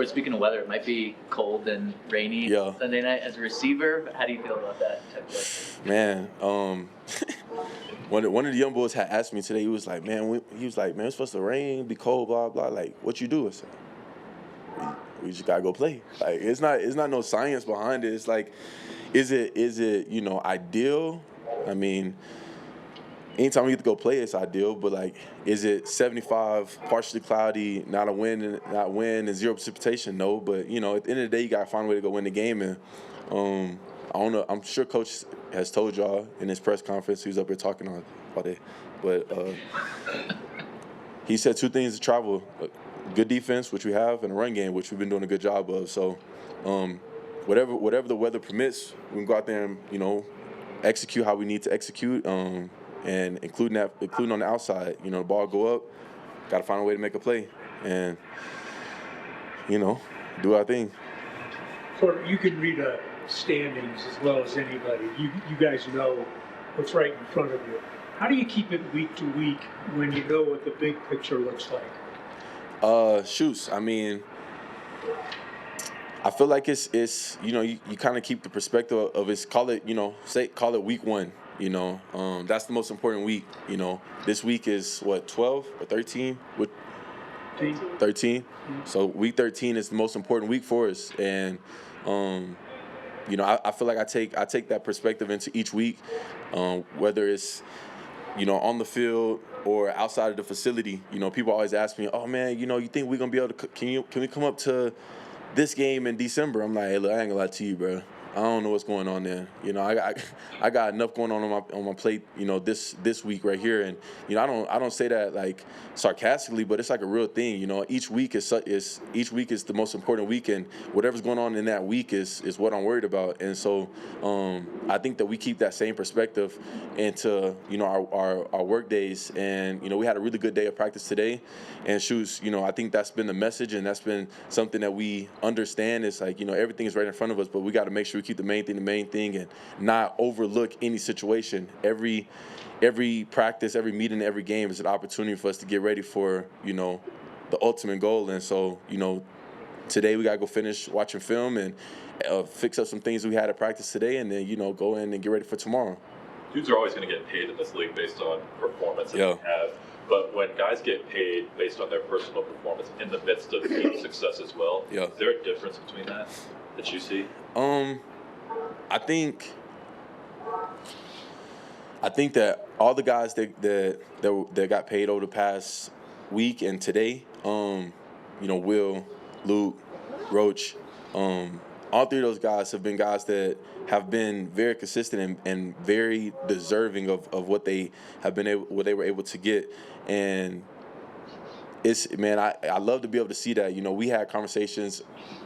course, speaking of weather, it might be cold and rainy Sunday night. As a receiver, how do you feel about that type of weather? Man, one of the young boys had asked me today. He was like, man, it's supposed to rain, be cold, blah blah. Like, what you do? I said, we just gotta go play. Like, it's not no science behind it. It's like, is it ideal? I mean, anytime we get to go play, it's ideal. But like, is it 75, partially cloudy, not wind and zero precipitation? No. But at the end of the day, you gotta find a way to go win the game. And I don't know. I'm sure Coach has told y'all in his press conference. He was up here talking all day, but he said two things to travel: good defense, which we have, and a run game, which we've been doing a good job of. So, whatever the weather permits, we can go out there and execute how we need to execute, and including on the outside. The ball go up, got to find a way to make a play, and do our thing. Court, you can read standings as well as anybody. You guys know what's right in front of you. How do you keep it week to week when you know what the big picture looks like? Shoots. I mean, I feel like it's you kind of keep the perspective of it's call it week one. That's the most important week. This week is what, 12 or 13? 13. So week 13 is the most important week for us, and I feel like I take that perspective into each week, whether it's on the field or outside of the facility. People always ask me, "Oh man, you think we're gonna be able to? Can we come up to this game in December?" I'm like, "Hey, look, I ain't gonna lie to you, bro. I don't know what's going on there. I got enough going on my plate. This week right here, and I don't say that like sarcastically, but it's like a real thing. Each week is the most important week, and whatever's going on in that week is what I'm worried about. And so I think that we keep that same perspective into our work days. And we had a really good day of practice today, and shoots. I think that's been the message, and that's been something that we understand. It's like everything is right in front of us, but we got to make sure we keep the main thing, and not overlook any situation. Every practice, every meeting, every game is an opportunity for us to get ready for the ultimate goal. And so today we gotta go finish watching film and fix up some things we had at practice today, and then go in and get ready for tomorrow. Dudes are always going to get paid in this league based on performance that they have. But when guys get paid based on their personal performance in the midst of team success as well, is there a difference between that you see? I think that all the guys that got paid over the past week and today, Will, Luke, Roach, all three of those guys have been guys that have been very consistent and very deserving of what they were able to get. And I love to be able to see that. We had conversations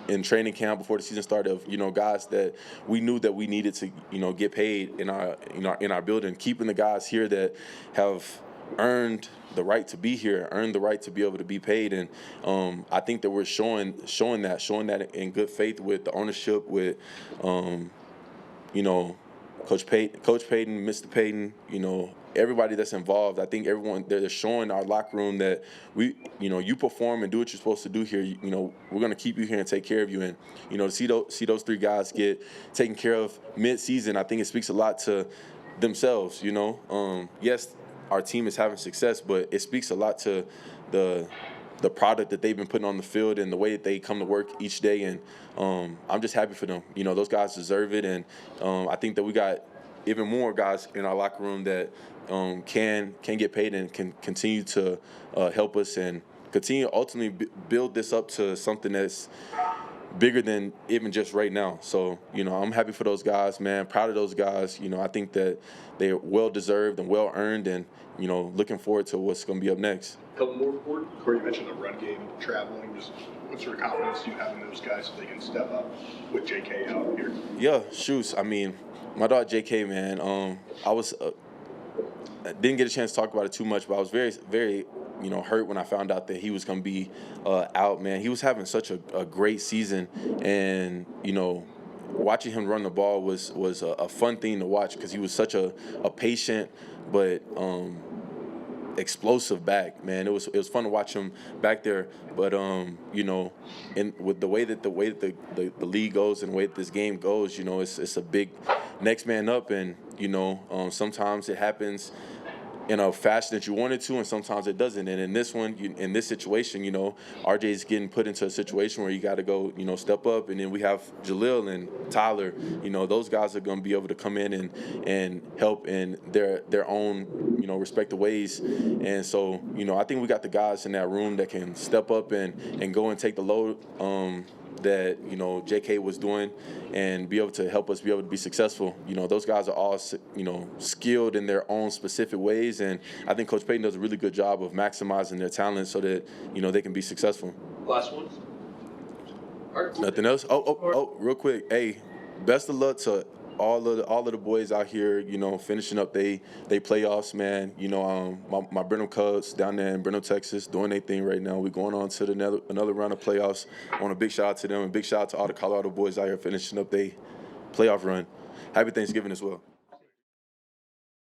in training camp before the season started of guys that we knew that we needed to get paid in our building, keeping the guys here that have earned the right to be here, earned the right to be able to be paid. And I think that we're showing that in good faith with the ownership, with Coach Payton, Mr. Payton, everybody that's involved. I think everyone, they're showing our locker room that you perform and do what you're supposed to do here. We're going to keep you here and take care of you. And, to see those three guys get taken care of mid-season, I think it speaks a lot to themselves, Yes, our team is having success, but it speaks a lot to the product that they've been putting on the field and the way that they come to work each day. And I'm just happy for them. Those guys deserve it. And I think that we got even more guys in our locker room that can get paid and can continue to help us and continue to ultimately build this up to something that's bigger than even just right now. So, I'm happy for those guys, man. Proud of those guys. I think that they're well-deserved and well-earned, and, looking forward to what's going to be up next. A couple more, Corey, you mentioned the run game, traveling. Just what sort of confidence do you have in those guys so they can step up with JK out here? Yeah, shoots. I mean, my dog JK, man, I didn't get a chance to talk about it too much, but I was very, very, hurt when I found out that he was going to be out, man. He was having such a great season, and, watching him run the ball was a fun thing to watch because he was such a patient but explosive back, man. It was fun to watch him back there. But you know, with the way that the league goes and the way that this game goes, you know, it's a big next man up, and you know, sometimes it happens in a fashion that you want it to, and sometimes it doesn't. And in this one, in this situation, you know, RJ's getting put into a situation where you got to go, you know, step up. And then we have Jalil and Tyler. You know, those guys are going to be able to come in and help in their own, you know, respective ways. And so, you know, I think we got the guys in that room that can step up and go and take the load that, you know, JK was doing and be able to help us be able to be successful. You know, those guys are all, you know, skilled in their own specific ways, and I think Coach Payton does a really good job of maximizing their talent so that, you know, they can be successful. Last one. Nothing else? Oh, real quick. Hey, best of luck to all of the boys out here, you know, finishing up they playoffs, man. You know, my Brenham Cubs down there in Brenham, Texas, doing their thing right now. We're going on to another round of playoffs. I want a big shout out to them, and big shout out to all the Colorado boys out here finishing up their playoff run. Happy Thanksgiving as well.